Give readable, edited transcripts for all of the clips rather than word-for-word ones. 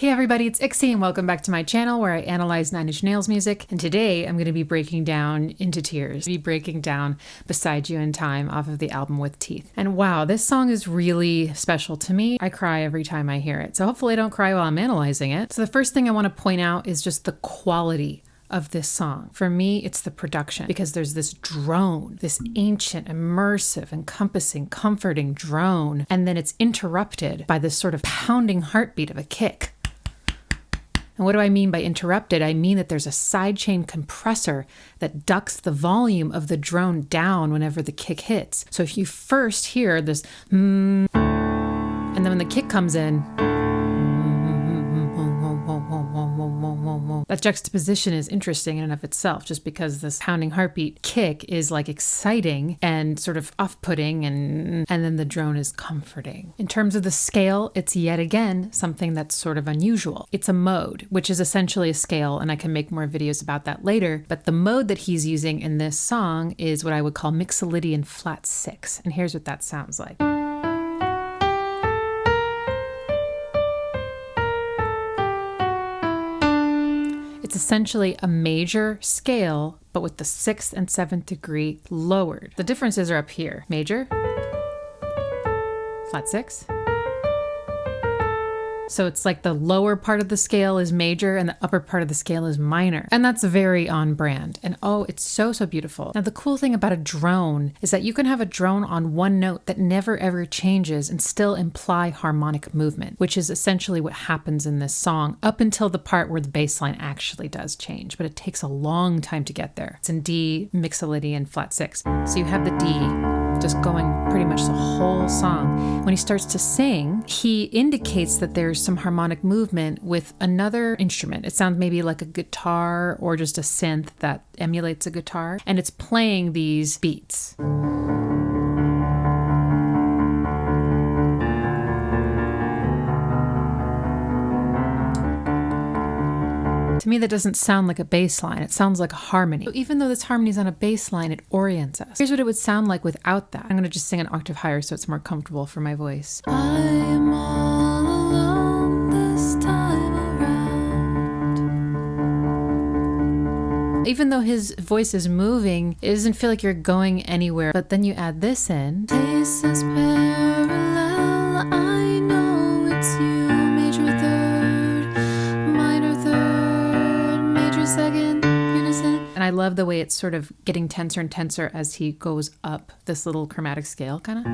Hey everybody, it's Ixie and welcome back to my channel where I analyze Nine Inch Nails music. And today I'm going to be breaking down Into Tears, breaking down Beside You in Time off of the album With Teeth. And wow, this song is really special to me. I cry every time I hear it. So hopefully I don't cry while I'm analyzing it. So the first thing I want to point out is just the quality of this song. For me, it's the production, because there's this drone, this ancient, immersive, encompassing, comforting drone, and then it's interrupted by this sort of pounding heartbeat of a kick. And what do I mean by interrupted? I mean that there's a sidechain compressor that ducks the volume of the drone down whenever the kick hits. So if you first hear this, and then when the kick comes in, that juxtaposition is interesting in and of itself, just because this pounding heartbeat kick is like exciting and sort of off-putting, and then the drone is comforting. In terms of the scale, it's yet again something that's sort of unusual. It's a mode, which is essentially a scale, and I can make more videos about that later, but the mode that he's using in this song is what I would call Mixolydian Flat Six, and here's what that sounds like. It's essentially a major scale, but with the 6th and 7th degree lowered. The differences are up here. Major, flat 6. So it's like the lower part of the scale is major and the upper part of the scale is minor. And that's very on brand. And oh, it's so, so beautiful. Now, the cool thing about a drone is that you can have a drone on one note that never ever changes and still imply harmonic movement, which is essentially what happens in this song up until the part where the bass line actually does change. But it takes a long time to get there. It's in D, Mixolydian Flat 6. So you have the D just going pretty much the whole song. When he starts to sing, he indicates that there's some harmonic movement with another instrument. It sounds maybe like a guitar or just a synth that emulates a guitar, and it's playing these beats. To me, that doesn't sound like a bass line. It sounds like a harmony. So even though this harmony is on a bass line, it orients us. Here's what it would sound like without that. I'm going to just sing an octave higher so it's more comfortable for my voice. I am all alone this time around. Even though his voice is moving, it doesn't feel like you're going anywhere. But then you add this in. This is parallel, I know it's you. Major third, minor third, major second, unison. And I love the way it's sort of getting tenser and tenser as he goes up this little chromatic scale, kind of.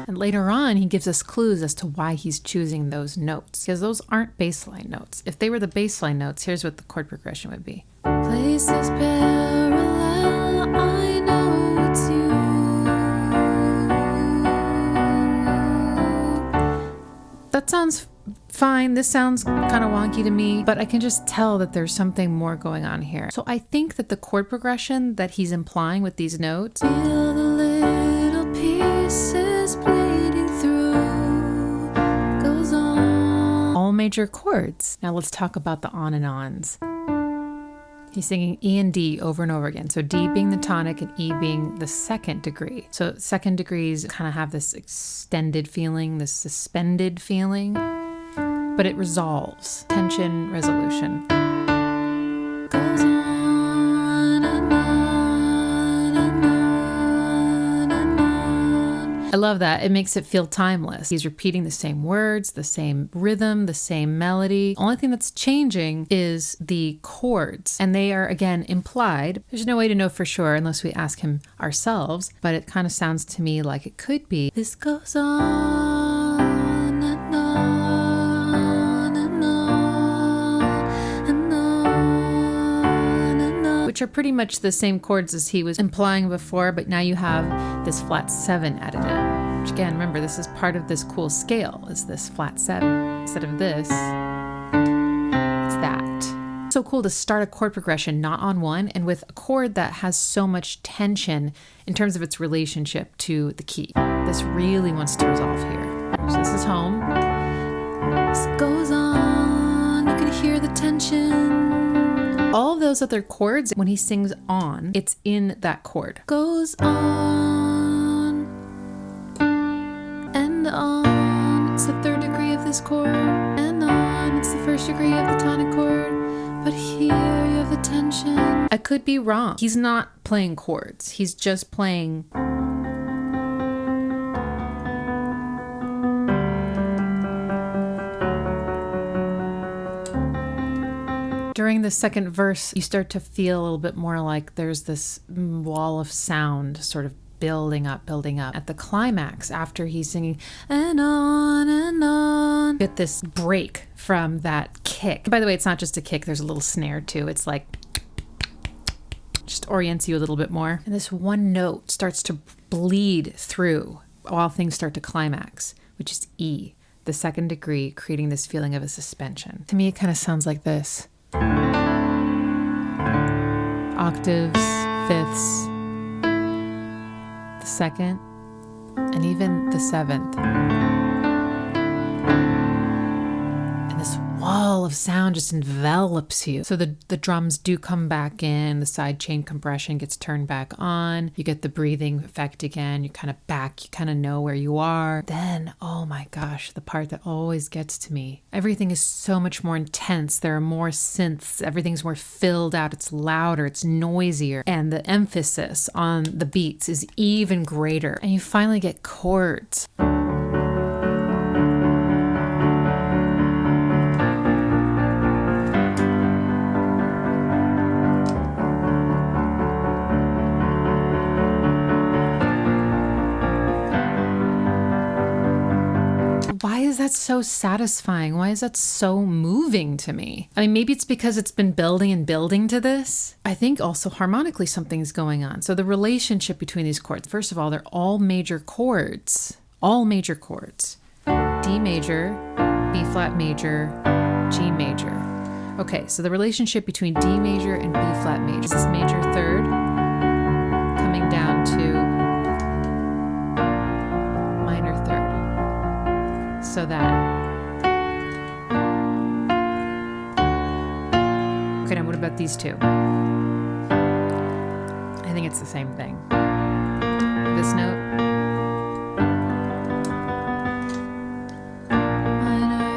And later on, he gives us clues as to why he's choosing those notes, because those aren't bassline notes. If they were the bassline notes, here's what the chord progression would be. Places parallel, I know it's you. That sounds fine. This sounds kind of wonky to me, but I can just tell that there's something more going on here. So I think that the chord progression that he's implying with these notes, feel the little pieces bleeding through, goes on. All major chords. Now let's talk about the on and ons. He's singing E and D over and over again. So D being the tonic and E being the 2nd degree. So 2nd degrees kind of have this extended feeling, this suspended feeling, but it resolves. Tension, resolution. Goes on and on and on and on. I love that. It makes it feel timeless. He's repeating the same words, the same rhythm, the same melody. Only thing that's changing is the chords, and they are again implied. There's no way to know for sure unless we ask him ourselves, but it kind of sounds to me like it could be. This goes on and on and on and on and on, which are pretty much the same chords as he was implying before, but now you have this flat 7 added in. Which again, remember, this is part of this cool scale, is this flat 7. Instead of this, it's that. So cool to start a chord progression not on one, and with a chord that has so much tension in terms of its relationship to the key. This really wants to resolve here. So this is home. This goes on, you can hear the tension. All of those other chords, when he sings on, it's in that chord. Goes on and on. It's the 3rd degree of this chord. And on. It's the 1st first degree of the tonic chord, but here you have the tension. I could be wrong. He's not playing chords. He's just playing. During the second verse, you start to feel a little bit more like there's this wall of sound sort of building up. At the climax, after he's singing, and on, get this break from that kick. By the way, it's not just a kick, there's a little snare too. It's like, just orients you a little bit more. And this one note starts to bleed through while things start to climax, which is E, the second degree, creating this feeling of a suspension. To me, it kind of sounds like this. Octaves, fifths, the second, and even the seventh. And this wall of sound just envelops you. So the drums do come back in, the side chain compression gets turned back on, you get the breathing effect again, you're kind of back, you kind of know where you are. Then, oh my gosh, the part that always gets to me. Everything is so much more intense, there are more synths, everything's more filled out, it's louder, it's noisier, and the emphasis on the beats is even greater. And you finally get chords. Why is that so satisfying? Why is that so moving to me? I mean, maybe it's because it's been building and building to this. I think also harmonically something's going on. So the relationship between these chords, first of all, they're all major chords. All major chords. D major, B flat major, G major. Okay, so the relationship between D major and B flat major. This is major third coming down to minor third. So that. Okay, now what about these two? I think it's the same thing. This note. Minor,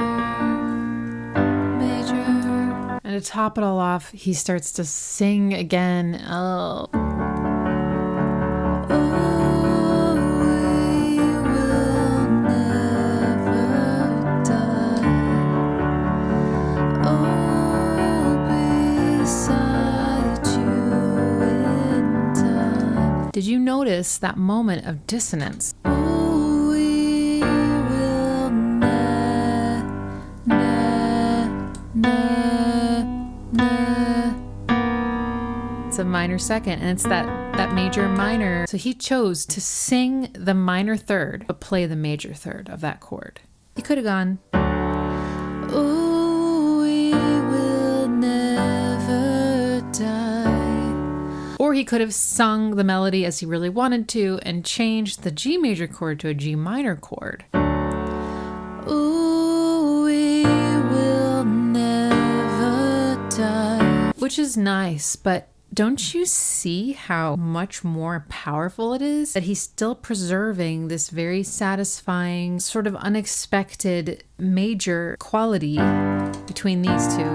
major. And to top it all off, he starts to sing again. Oh. Did you notice that moment of dissonance? Oh, we will It's a minor second, and it's that major minor. So he chose to sing the minor third, but play the major third of that chord. He could have gone, oh, we will never die. Or he could have sung the melody as he really wanted to and changed the G major chord to a G minor chord. Ooh, we will never die. Which is nice, but don't you see how much more powerful it is that he's still preserving this very satisfying, sort of unexpected major quality between these two,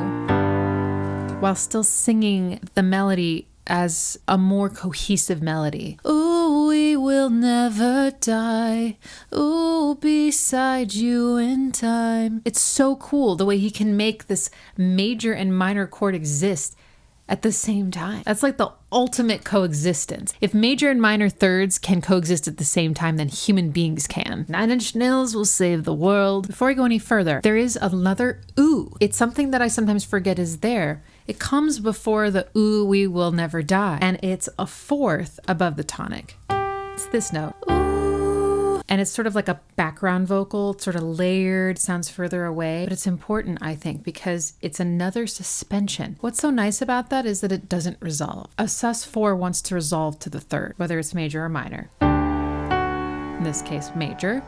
while still singing the melody as a more cohesive melody. Ooh, we will never die. Ooh, beside you in time. It's so cool the way he can make this major and minor chord exist at the same time. That's like the ultimate coexistence. If major and minor thirds can coexist at the same time, then human beings can. 9 Inch Nails will save the world. Before I go any further, there is another ooh. It's something that I sometimes forget is there. It comes before the ooh, we will never die. And it's a fourth above the tonic. It's this note. Ooh. And it's sort of like a background vocal. It's sort of layered, sounds further away. But it's important, I think, because it's another suspension. What's so nice about that is that it doesn't resolve. A sus4 wants to resolve to the third, whether it's major or minor. In this case, major.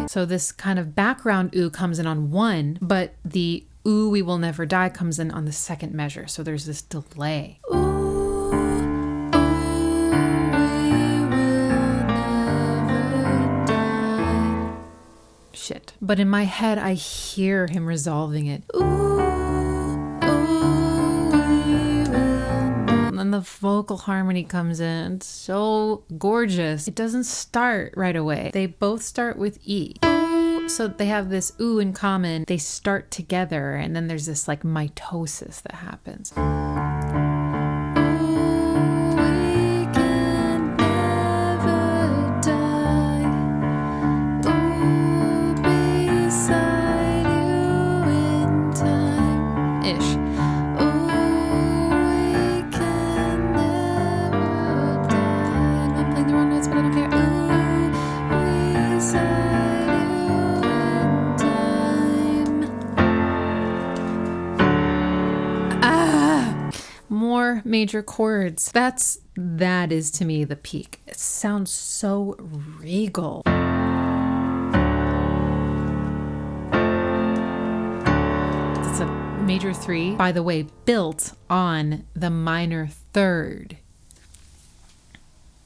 So this kind of background ooh comes in on one, but the ooh, we will never die comes in on the second measure. So there's this delay. Ooh, ooh, we But in my head, I hear him resolving it. Ooh, and then the vocal harmony comes in. It's so gorgeous. It doesn't start right away. They both start with E. So they have this ooh in common. They start together, and then there's this like mitosis that happens. More major chords. That is to me the peak. It sounds so regal. It's a major 3, by the way, built on the minor 3rd.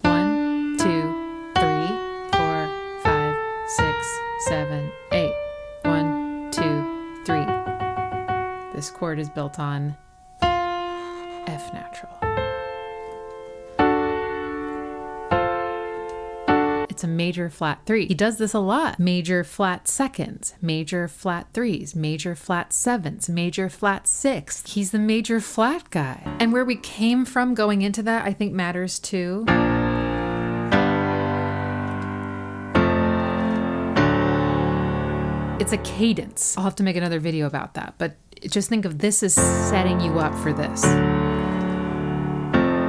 1, 2, 3, 4, 5, 6, 7, 8. 1, 2, 3. This chord is built on F natural. It's a major flat 3. He does this a lot. Major flat seconds, major flat 3s, major flat 7s, major flat 6. He's the major flat guy. And where we came from going into that, I think matters too. It's a cadence. I'll have to make another video about that, but just think of this as setting you up for this.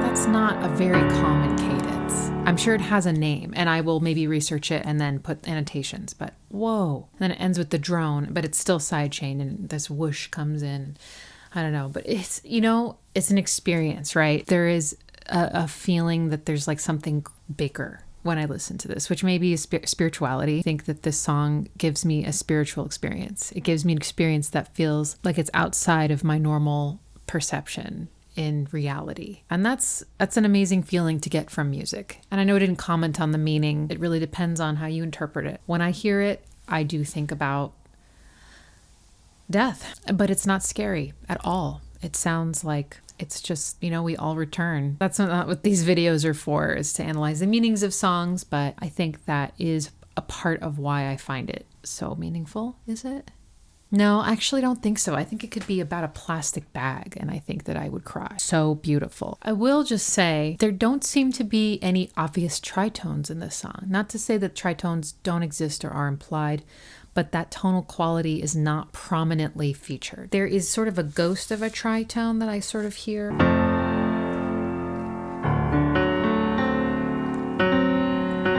That's not a very common cadence. I'm sure it has a name, and I will maybe research it and then put annotations, but whoa. And then it ends with the drone, but it's still sidechain, and this whoosh comes in. I don't know, but it's, you know, it's an experience, right? There is a feeling that there's like something bigger when I listen to this, which may be spirituality. I think that this song gives me a spiritual experience. It gives me an experience that feels like it's outside of my normal perception in reality. And that's an amazing feeling to get from music. And I know I didn't comment on the meaning. It really depends on how you interpret it. When I hear it, I do think about death, but it's not scary at all. It sounds like it's just, you know, we all return. That's not what these videos are for, is to analyze the meanings of songs, but I think that is a part of why I find it so meaningful. Is it? No, I actually don't think so. I think it could be about a plastic bag, and I think that I would cry. So beautiful. I will just say there don't seem to be any obvious tritones in this song. Not to say that tritones don't exist or are implied, but that tonal quality is not prominently featured. There is sort of a ghost of a tritone that I sort of hear.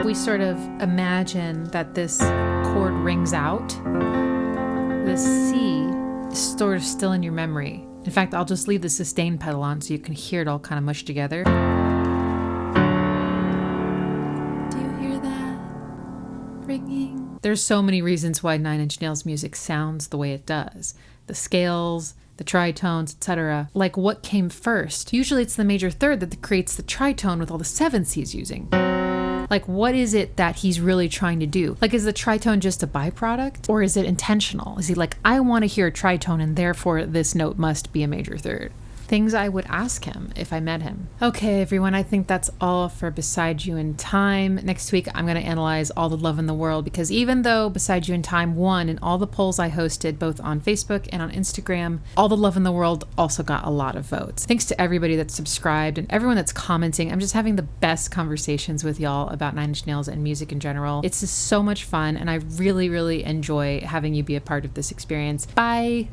We sort of imagine that this chord rings out. The C is sort of still in your memory. In fact, I'll just leave the sustain pedal on so you can hear it all kind of mushed together. Do you hear that ringing? There's so many reasons why Nine Inch Nails music sounds the way it does. The scales, the tritones, etc. Like, what came first? Usually it's the major third that creates the tritone with all the sevenths he's using. Like, what is it that he's really trying to do? Like, is the tritone just a byproduct? Or is it intentional? Is he like, I want to hear a tritone and therefore this note must be a major third? Things I would ask him if I met him. Okay, everyone, I think that's all for Beside You in Time. Next week, I'm going to analyze All the Love in the World, because even though Beside You in Time won in all the polls I hosted, both on Facebook and on Instagram, All the Love in the World also got a lot of votes. Thanks to everybody that's subscribed and everyone that's commenting. I'm just having the best conversations with y'all about Nine Inch Nails and music in general. It's just so much fun, and I really, really enjoy having you be a part of this experience. Bye!